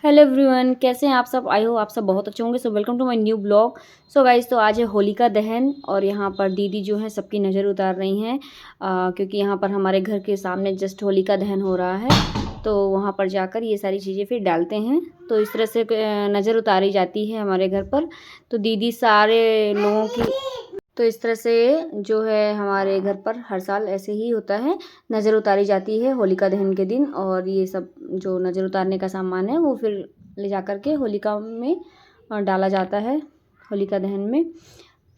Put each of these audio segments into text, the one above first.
Hello everyone, कैसे हैं आप सब। आई हो आप सब बहुत अच्छे होंगे। So welcome to my new blog. So guys, तो आज है होलिका दहन और यहाँ पर दीदी जो है सबकी नज़र उतार रही हैं क्योंकि यहाँ पर हमारे घर के सामने जस्ट होलिका दहन हो रहा है। तो वहाँ पर जाकर ये सारी चीज़ें फिर डालते हैं। तो इस तरह से नज़र उतारी जाती है हमारे घर पर। तो दीदी सारे लोगों की तो इस तरह से जो है हमारे घर पर हर साल ऐसे ही होता है, नज़र उतारी जाती है होलिका दहन के दिन। और ये सब जो नज़र उतारने का सामान है वो फिर ले जा कर के होलिका में डाला जाता है, होलिका दहन में।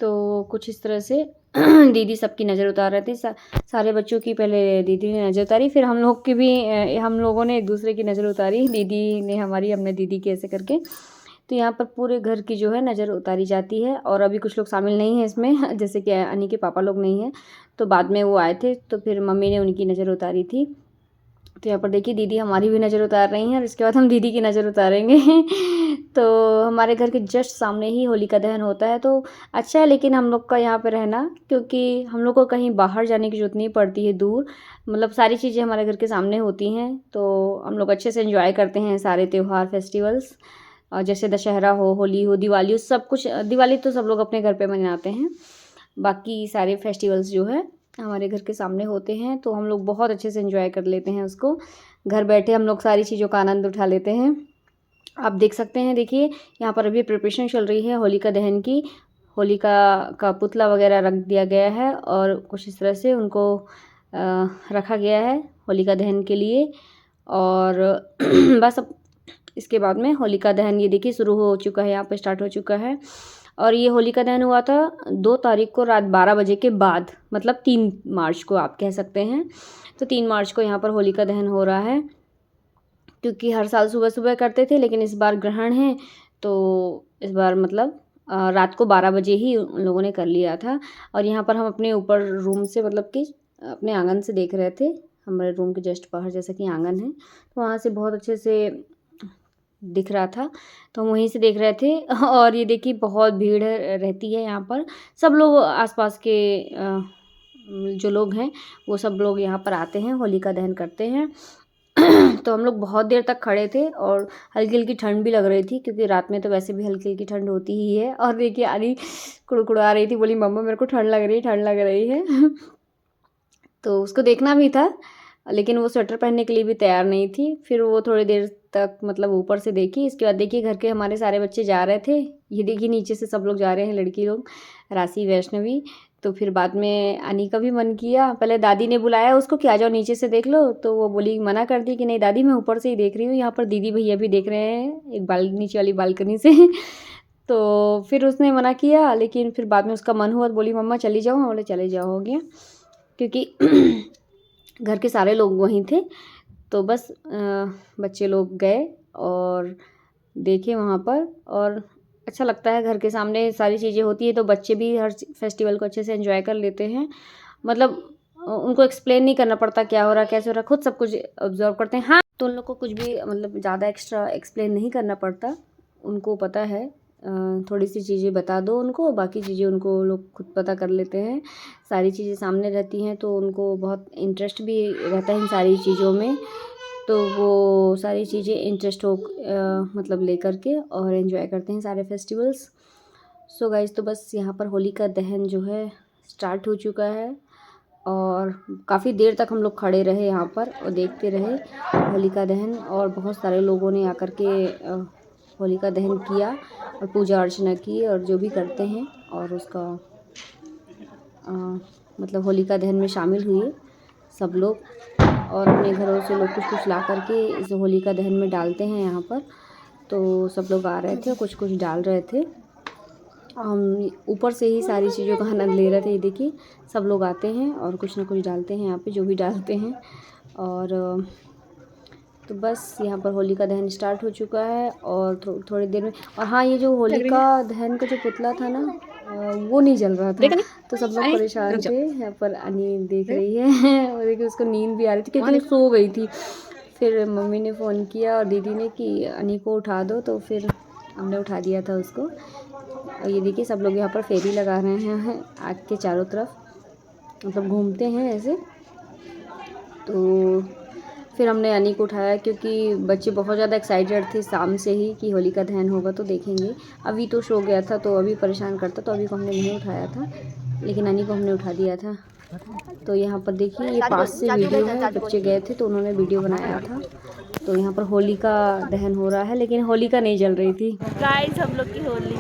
तो कुछ इस तरह से दीदी सबकी नज़र उतार रहे थे। सारे बच्चों की पहले दीदी ने नज़र उतारी, फिर हम लोग की भी हम लोगों ने एक दूसरे की नज़र उतारी। दीदी ने हमारी, हमने दीदी की, ऐसे करके। तो यहाँ पर पूरे घर की जो है नज़र उतारी जाती है। और अभी कुछ लोग शामिल नहीं हैं इसमें, जैसे कि अनी के पापा लोग नहीं हैं, तो बाद में वो आए थे तो फिर मम्मी ने उनकी नज़र उतारी थी। तो यहाँ पर देखिए दीदी हमारी भी नज़र उतार रही हैं और इसके बाद हम दीदी की नज़र उतारेंगे। तो हमारे घर के जस्ट सामने ही होलिका दहन होता है, तो अच्छा है लेकिन हम लोग का यहाँ पे रहना, क्योंकि हम लोग को कहीं बाहर जाने की ज़रूरत नहीं पड़ती है दूर। मतलब सारी चीज़ें हमारे घर के सामने होती हैं, तो हम लोग अच्छे से एंजॉय करते हैं सारे त्यौहार, फेस्टिवल्स। और जैसे दशहरा हो, होली हो, दिवाली हो, सब कुछ। दिवाली तो सब लोग अपने घर पे मनाते हैं, बाकी सारे फेस्टिवल्स जो है हमारे घर के सामने होते हैं। तो हम लोग बहुत अच्छे से एंजॉय कर लेते हैं उसको। घर बैठे हम लोग सारी चीज़ों का आनंद उठा लेते हैं। आप देख सकते हैं, देखिए यहाँ पर अभी प्रिपरेशन चल रही है होलिका दहन की। होलिका का पुतला वगैरह रख दिया गया है और कुछ इस तरह से उनको रखा गया है होलिका दहन के लिए। और बस अब इसके बाद में होलिका दहन, ये देखिए शुरू हो चुका है, यहाँ पे स्टार्ट हो चुका है। और ये होलिका दहन हुआ था 2 तारीख को रात 12 बजे के बाद, मतलब 3 मार्च को आप कह सकते हैं। तो 3 मार्च को यहाँ पर होलिका दहन हो रहा है, क्योंकि हर साल सुबह सुबह करते थे लेकिन इस बार ग्रहण है, तो इस बार मतलब रात को 12 बजे ही उन लोगों ने कर लिया था। और यहाँ पर हम अपने ऊपर रूम से, मतलब कि अपने आंगन से देख रहे थे। हमारे रूम के जस्ट बाहर जैसा कि आंगन है, तो वहाँ से बहुत अच्छे से दिख रहा था, तो हम वहीं से देख रहे थे। और ये देखिए बहुत भीड़ रहती है यहाँ पर। सब लोग आसपास के जो लोग हैं वो सब लोग यहाँ पर आते हैं, होलिका दहन करते हैं। तो हम लोग बहुत देर तक खड़े थे और हल्की हल्की ठंड भी लग रही थी, क्योंकि रात में तो वैसे भी हल्की हल्की ठंड होती ही है। और देखिए अली कुड़कुड़ा रही थी, बोली मम्मा मेरे को ठंड लग रही है, ठंड लग रही है। तो उसको देखना भी था, लेकिन वो स्वेटर पहनने के लिए भी तैयार नहीं थी। फिर वो थोड़ी देर तक मतलब ऊपर से देखी। इसके बाद देखिए घर के हमारे सारे बच्चे जा रहे थे, ये देखिए नीचे से सब लोग जा रहे हैं, लड़की लोग, राशि, वैष्णवी। तो फिर बाद में अनी का भी मन किया, पहले दादी ने बुलाया उसको कि आ जाओ नीचे से देख लो, तो वो बोली, मना कर दी कि नहीं दादी मैं ऊपर से ही देख रही हूँ। यहाँ पर दीदी भैया भी देख रहे हैं एक नीचे वाली बालकनी से। तो फिर उसने मना किया, लेकिन फिर बाद में उसका मन हुआ तो बोली मम्मा चली जाओ। हम बोले चले जाओ, हो गया, क्योंकि घर के सारे लोग वहीं थे। तो बस बच्चे लोग गए और देखे वहाँ पर। और अच्छा लगता है, घर के सामने सारी चीज़ें होती है तो बच्चे भी हर फेस्टिवल को अच्छे से एंजॉय कर लेते हैं। मतलब उनको एक्सप्लेन नहीं करना पड़ता क्या हो रहा है, कैसे हो रहा है, खुद सब कुछ ऑब्जर्व करते हैं। हाँ, तो उन लोग को कुछ भी मतलब ज़्यादा एक्स्ट्रा एक्सप्लेन नहीं करना पड़ता, उनको पता है। थोड़ी सी चीज़ें बता दो उनको, बाकी चीज़ें उनको लोग खुद पता कर लेते हैं। सारी चीज़ें सामने रहती हैं तो उनको बहुत इंटरेस्ट भी रहता है इन सारी चीज़ों में। तो वो सारी चीज़ें इंटरेस्ट हो मतलब ले करके और एंजॉय करते हैं सारे फेस्टिवल्स। सो गाइस, तो बस यहाँ पर होलिका दहन जो है स्टार्ट हो चुका है और काफ़ी देर तक हम लोग खड़े रहे यहाँ पर और देखते रहे होलिका दहन। और बहुत सारे लोगों ने आकर के होलिका दहन किया और पूजा अर्चना की और जो भी करते हैं, और उसका मतलब होलिका दहन में शामिल हुए सब लोग। और अपने घरों से लोग कुछ कुछ ला करके इस होलिका दहन में डालते हैं यहाँ पर। तो सब लोग आ रहे थे, कुछ कुछ डाल रहे थे। हम ऊपर से ही सारी चीज़ों का आनंद ले रहे थे। ये देखिए सब लोग आते हैं और कुछ ना कुछ डालते हैं यहाँ पे, जो भी डालते हैं। और तो बस यहाँ पर होलिका दहन स्टार्ट हो चुका है और थोड़ी देर में। और हाँ, ये जो होलिका दहन का जो पुतला था ना, वो नहीं जल रहा था, तो सब लोग परेशान थे। यहाँ पर अनी देख रही है और देखिए उसको नींद भी आ रही थी क्योंकि वो सो गई थी। फिर मम्मी ने फ़ोन किया और दीदी ने कि अनी को उठा दो, तो फिर हमने उठा दिया था उसको। और ये देखिए सब लोग यहाँ पर फेरी लगा रहे हैं आग के चारों तरफ, मतलब घूमते हैं ऐसे। तो फिर हमने अनी को उठाया क्योंकि बच्चे बहुत ज़्यादा एक्साइटेड थे शाम से ही कि होलिका दहन होगा तो देखेंगे। अभी तो सो गया था तो अभी परेशान करता, तो अभी को हमने नहीं उठाया था, लेकिन अनी को हमने उठा दिया था। तो यहाँ पर देखिए ये पास से वीडियो है, बच्चे गए थे तो उन्होंने वीडियो बनाया था। तो यहाँ पर होलिका दहन हो रहा है, लेकिन होलिका नहीं जल रही थी। गाइस हम लोग की होली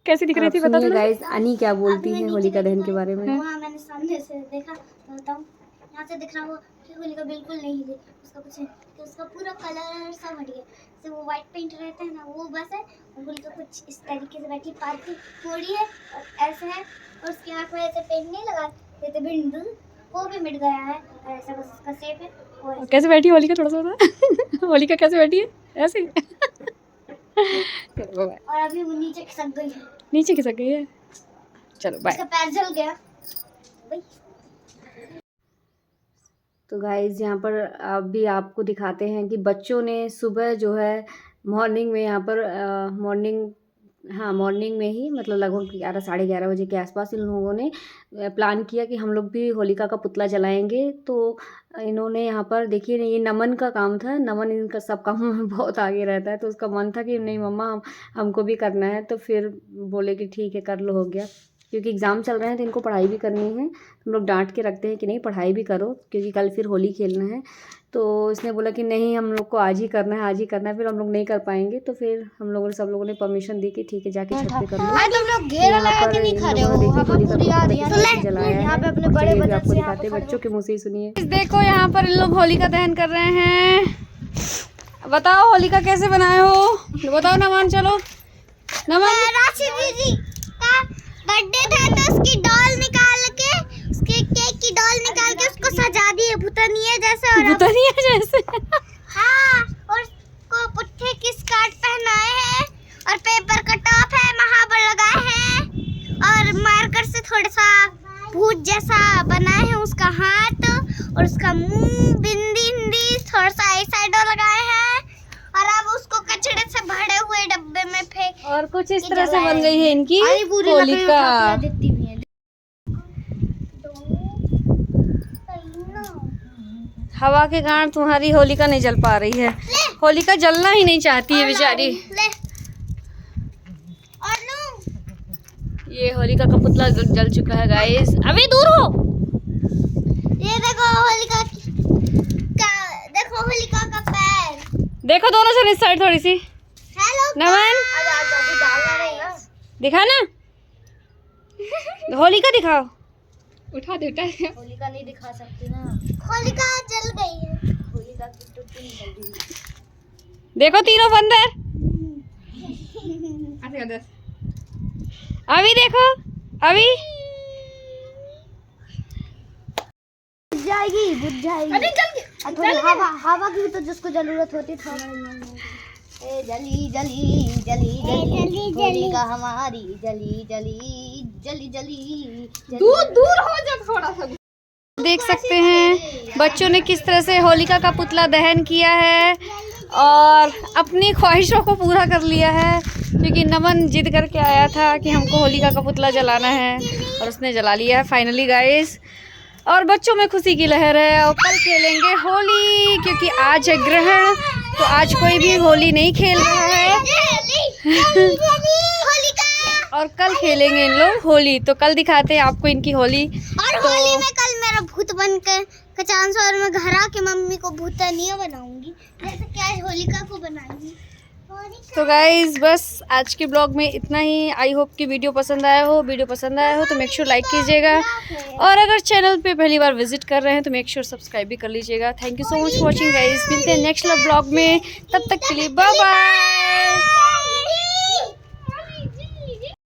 कैसी दिख रही थी बता दो गाइस, अनी क्या बोलती है होलिका दहन के बारे में। मैंने सामने से देखा, बताऊं यहाँ से दिख रहा वो कि होलिका बिल्कुल नहीं हिली, उसका कुछ कि उसका पूरा कलर सब हट गया। जैसे वो वाइट पेंट रहता है ना, वो बस है, और होलिका कुछ इस तरीके से बैठी, पार की थोड़ी है और ऐसे है, और उसकी आँख में ऐसे पेंट नहीं लगा देते बिंदु, वो भी मिट गया है, और ऐसा बस उसका शेप है। और कैसे बैठी होलिका, थोड़ा सा होलिका कैसे बैठी है ऐसे और अभी वो नीचे खिसक गई है, नीचे खिसक गई है। चलो बाय। उसका पैर जल गया। तो गाइज़ यहाँ पर अभी आपको दिखाते हैं कि बच्चों ने सुबह जो है मॉर्निंग में यहाँ पर मॉर्निंग में ही मतलब लगभग 11 साढ़े 11 बजे के आसपास इन लोगों ने प्लान किया कि हम लोग भी होलिका का पुतला जलाएंगे। तो इन्होंने यहाँ पर देखिए ये नमन का काम था, नमन इनका सब कामों में बहुत आगे रहता है, तो उसका मन था कि नहीं मम्मा हमको भी करना है। तो फिर बोले कि ठीक है कर लो, हो गया, क्योंकि एग्ज़ाम चल रहे हैं तो इनको पढ़ाई भी करनी है। हम लोग डांट के रखते हैं कि नहीं पढ़ाई भी करो, क्योंकि कल फिर होली खेलना है। तो इसने बोला कि नहीं हम लोग को आज ही करना है, आज ही करना है, फिर हम लोग नहीं कर पाएंगे। तो फिर हम लोगों ने सब लोगों ने परमिशन दी कि ठीक है जाके छत पे कर लो। तुम लोग घेरा लगा के नहीं खा रहे हो, हवा पूरी आ रही है, जलाया यहाँ पे अपने बड़े बच्चे आपको दिखाते, बच्चों के मुँह से ही सुनिए। देखो यहाँ पर इन लोग होलिका दहन कर रहे हैं। बताओ होलिका कैसे बनाए हो, बताओ नमन। चलो नमन, राशि दीदी का बर्थडे था तो उसकी डॉल निकाल के, उसके केक की डॉल निकाल के उसको सजा दिए भूतनिया जैसे, और भूतनिया जैसे हाँ, और उसको पुट्ठे की स्कर्ट पहनाए हैं, और पेपर का टॉप है, महावर लगाए हैं, और मार्कर से थोड़ा सा भूत जैसा बनाए हैं उसका हाथ, और उसका मुंह, बिंदी थोड़ा सा आई साइडो लगाए हैं, और अब उसको कचड़े से भरे हुए डब्बे में फेंक, और कुछ इस तरह से बन गई है इनकी पूरी होलिका। देती भी है। हवा के कारण तुम्हारी होलिका नहीं जल पा रही है, होलिका जलना ही नहीं चाहती है बेचारी। ले और लो, ये होलिका का पुतला जल चुका है गाइस। अभी दूर हो, ये देखो होलिका देखो होलिका का पैर, देखो दोनों जन इस साइड थोड़ी सी। हेलो नमन दिखा ना, होलिका दिखाओ, उठा दे उठा। होलिका नहीं दिखा सकती ना, होलिका जल गई है, होलिका की टुकड़ी निकल गई। देखो तीनों बंदर, अभी देखो, अभी बुझ जाएगी। अरे जल हवा की तो जिसको जरूरत होती थी। ए जली जली जली जली होलिका हमारी जली जली जली जली। दूर हो जा थोड़ा सा। देख सकते हैं बच्चों ने किस तरह से होलिका का पुतला दहन किया है और अपनी ख्वाहिशों को पूरा कर लिया है, क्योंकि नमन जिद करके आया था कि हमको होलिका का पुतला जलाना है और उसने जला लिया है फाइनली गाइस। और बच्चों में खुशी की लहर है और कल खेलेंगे होली, क्योंकि आज है ग्रहण, तो आज कोई भी होली नहीं खेल रहा है और कल खेलेंगे इन लोग होली। तो कल दिखाते हैं आपको इनकी होली। और तो होली में कल मेरा भूत बनकर चांस, और मैं घर आके मम्मी को भूतनिया बनाऊंगी, जैसे कि आज होलिका को बनाऊंगी। तो गाइज बस आज के ब्लॉग में इतना ही। आई होप कि वीडियो पसंद आया हो। वीडियो पसंद आया हो तो मेक श्योर लाइक कीजिएगा, और अगर चैनल पे पहली बार विजिट कर रहे हैं तो मेक श्योर सब्सक्राइब भी कर लीजिएगा। Thank you so much for watching guys. मिलते हैं नेक्स्ट ब्लॉग में, तब तक के लिए बाय बाय।